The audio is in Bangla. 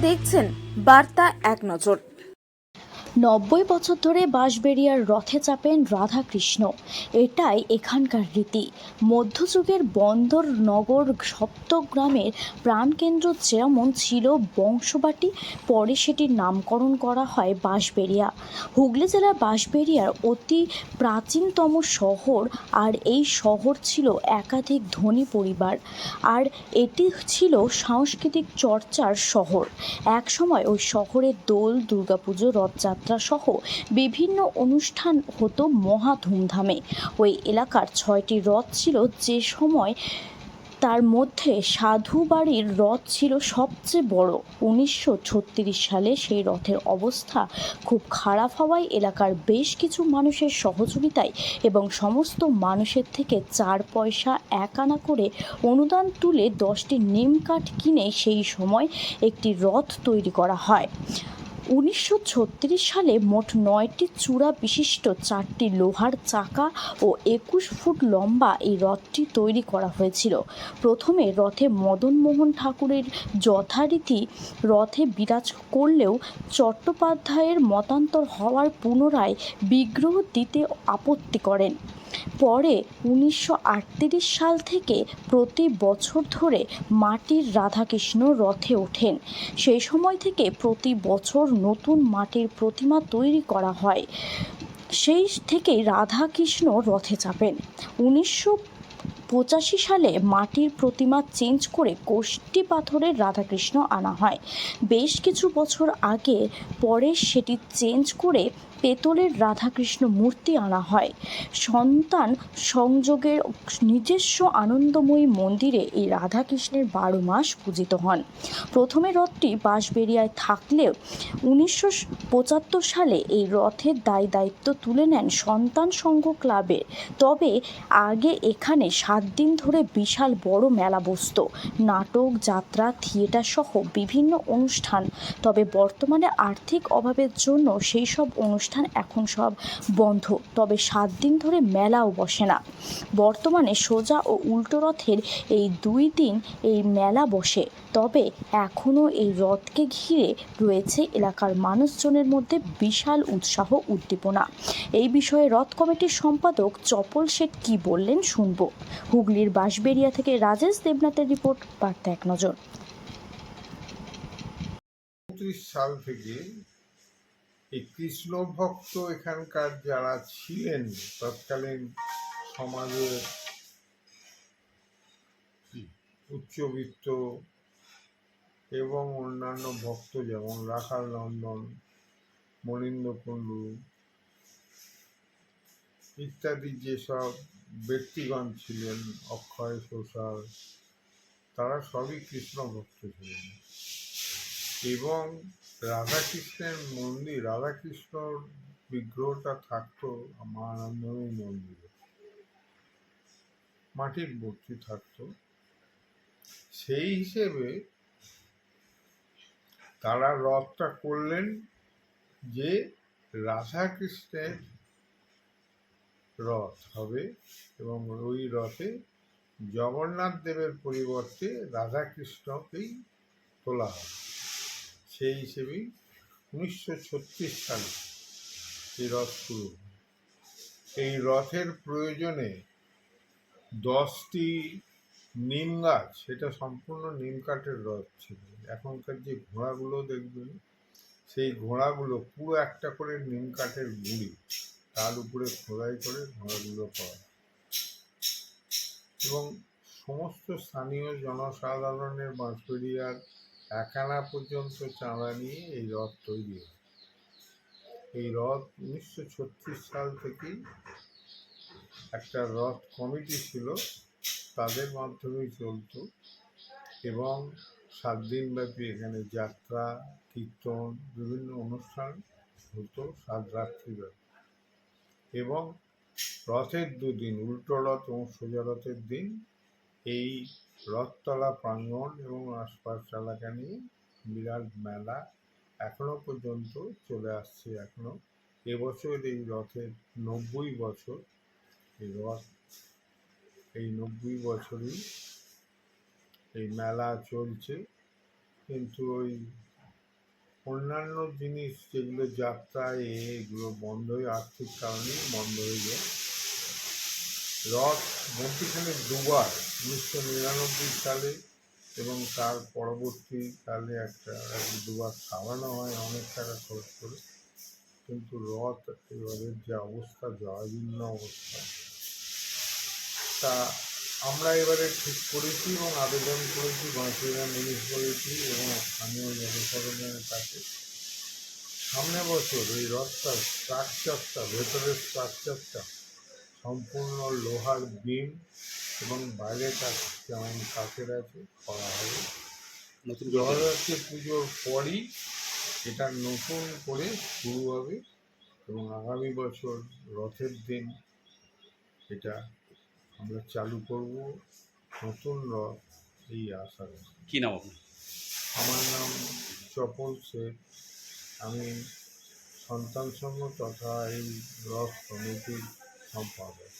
দেখছেন বার্তা এক নজর। 90 বছর ধরে বাঁশবেড়িয়ার রথে চাপেন রাধাকৃষ্ণ, এটাই এখানকার রীতি। মধ্যযুগের বন্দর নগর সপ্তগ্রামের প্রাণকেন্দ্র যেমন ছিল বংশবাটি, পরে সেটির নামকরণ করা হয় বাঁশবেড়িয়া। হুগলি জেলার বাঁশবেড়িয়ার অতি প্রাচীনতম শহর, আর এই শহর ছিল একাধিক ধনী পরিবার, আর এটি ছিল সাংস্কৃতিক চর্চার শহর। একসময় ওই শহরে দোল, দুর্গাপুজো, রথযাত্রা সহ বিভিন্ন অনুষ্ঠান হতো মহা ধুমধামে। ওই এলাকার 6টি রথ ছিল যে সময়, তার মধ্যে সাধু বাড়ির রথ ছিল সবচেয়ে বড়। 1936 সালে সেই রথের অবস্থা খুব খারাপ হওয়ায় এলাকার বেশ কিছু মানুষের সহযোগিতায় এবং সমস্ত মানুষের থেকে 4 পয়সা 1 আনা করে অনুদান তুলে 10টি নিম কাঠ কিনে সেই সময় একটি রথ তৈরি করা হয়। 1936 সালে মোট 9টি চূড়া বিশিষ্ট 4টি লোহার চাকা ও 21 ফুট লম্বা এই রথটি তৈরি করা হয়েছিল। প্রথমে রথে মদনমোহন ঠাকুরের যথারীতি রথে বিরাজ করলেও চট্টোপাধ্যায়ের মতান্তর হওয়ার পুনরায় বিগ্রহ দিতে আপত্তি করেন। পরে 1938 সাল থেকে প্রতি বছর ধরে মাটির রাধাকৃষ্ণ রথে ওঠেন। সেই সময় থেকে প্রতি বছর নতুন মাটির প্রতিমা তৈরি করা হয়। সেই থেকেই রাধাকৃষ্ণ রথে চাপেন। 1985 সালে মাটির প্রতিমা চেঞ্জ করে কষ্টি পাথরের রাধাকৃষ্ণ আনা হয়। বেশ কিছু বছর আগে পরে সেটি চেঞ্জ করে পেতলের রাধাকৃষ্ণ মূর্তি আনা হয়। সন্তান সংযোগের নিজস্ব আনন্দময়ী মন্দিরে এই রাধাকৃষ্ণের 12 মাস পূজিত হন। প্রথমে রথটি বাঁশবেড়িয়ায় থাকলেও 1975 সালে এই রথের দায়িত্ব তুলে নেন সন্তান সংঘ ক্লাবের। তবে আগে এখানে 7 দিন ধরে বিশাল বড় মেলা বসত, নাটক, যাত্রা, থিয়েটার সহ বিভিন্ন অনুষ্ঠান। তবে বর্তমানে আর্থিক অভাবের জন্য সেই সব অনুষ্ঠান এখন সব বন্ধ। তবে 7 দিন ধরে মেলাও বসে না। বর্তমানে সোজা ও উল্টো রথের এই 2 দিন এই মেলা বসে। তবে এখনও এই রথকে ঘিরে রয়েছে এলাকার মানুষজনের মধ্যে বিশাল উৎসাহ উদ্দীপনা। এই বিষয়ে রথ কমিটির সম্পাদক চপল শেঠ কি বললেন শুনব। হুগলির বাঁশবেড়িয়া থেকে রাজেশ দেবনাথের রিপোর্ট, বার্তা এক নজর। 30 সাল থেকে এই কৃষ্ণ ভক্ত এখানকার যারা ছিলেন তৎকালীন সমাজের উচ্চবিত্ত এবং অন্যান্য ভক্ত যেমন রাখাল নন্দন, মনিন্দ্র কুণ্ডু ইত্যাদি যেসব ব্যক্তিগণ ছিলেন, অক্ষয় সোসার, তারা সবই কৃষ্ণ ভক্ত ছিলেন এবং রাধাকৃষ্ণের মন্দির, রাধাকৃষ্ণর বিগ্রহটা থাকতো মা আনন্দময়ী মন্দিরে, মাটির মূর্তি থাকতো। সেই হিসেবে তারা রথটা করলেন যে রাধাকৃষ্ণের রথ হবে এবং ওই রথে জগন্নাথ দেবের পরিবর্তে রাধাকৃষ্ণকেই তোলা হবে। সেই হিসেবেই 1936 সালে এই রথ শুরু। এই রথের প্রয়োজনে 10টি নিম গাছ, সেটা সম্পূর্ণ নিম কাঠের রথ ছিল। এখনকার যে ঘোড়াগুলো দেখবেন, সেই ঘোড়াগুলো পুরো একটা করে নিম কাঠের গুঁড়ি, তার উপরে খোদাই করে ঘোড়াগুলো পাওয়া। এবং সমস্ত স্থানীয় জনসাধারণের বাঁশবেড়িয়ার 1 আনা পর্যন্ত চাঁদা নিয়ে এই রথ তৈরি হয়। এই রথ 1936 সাল থেকেই একটা রথ কমিটি ছিল, তাদের মাধ্যমেই চলত এবং 7 দিন ব্যাপী এখানে যাত্রা, কীর্তন, বিভিন্ন অনুষ্ঠান হতো 7 রাত্রি ব্যাপী। এবং রথের 2 দিন, উল্টো রথ এবং সোজা রথের দিন এই রথতলা প্রাঙ্গণ এবং আশপাশ এলাকা নিয়ে বিরাট মেলা এখনো পর্যন্ত চলে আসছে। এখনো এবছর এই রথের 90 বছর। এই রথ, এই 90 বছরই এই মেলা চলছে। কিন্তু ওই অন্যান্য জিনিস যেগুলো যাত্রায় এগুলো বন্ধ হয়ে আর্থিক কারণেই বন্ধ হয়ে যায়। রথ মধ্যখানে দুবার 1999 সালে এবং তার পরবর্তীকালে দুবার খাওয়ানো হয় অনেক টাকা খরচ করে, কিন্তু রথের যে অবস্থা, জরাজীর্ণ অবস্থা, তা আমরা এবারে ঠিক করেছি এবং আবেদন করেছি বাঁশবেড়িয়া মিউনিসিপ্যালিটি এবং স্থানীয় জনসাধারণের কাছে। সামনে বছর এই রথটার স্ট্রাকচারটা, ভেতরের স্ট্রাকচারটা সম্পূর্ণ লোহার বিম এবং বাইরেটা যেমন কাঠের আছে করা হবে। জগদ্ধাত্রী পুজোর পরই এটা নতুন করে শুরু হবে এবং আগামী বছর রথের দিন এটা আমরা চালু করব, নতুন রথ এই আশা করি। কি নাম আপনার? আমার নাম চপল শেখ। আমি সন্তান সংঘ তথা এই রথ কমিটির সম্পাদক।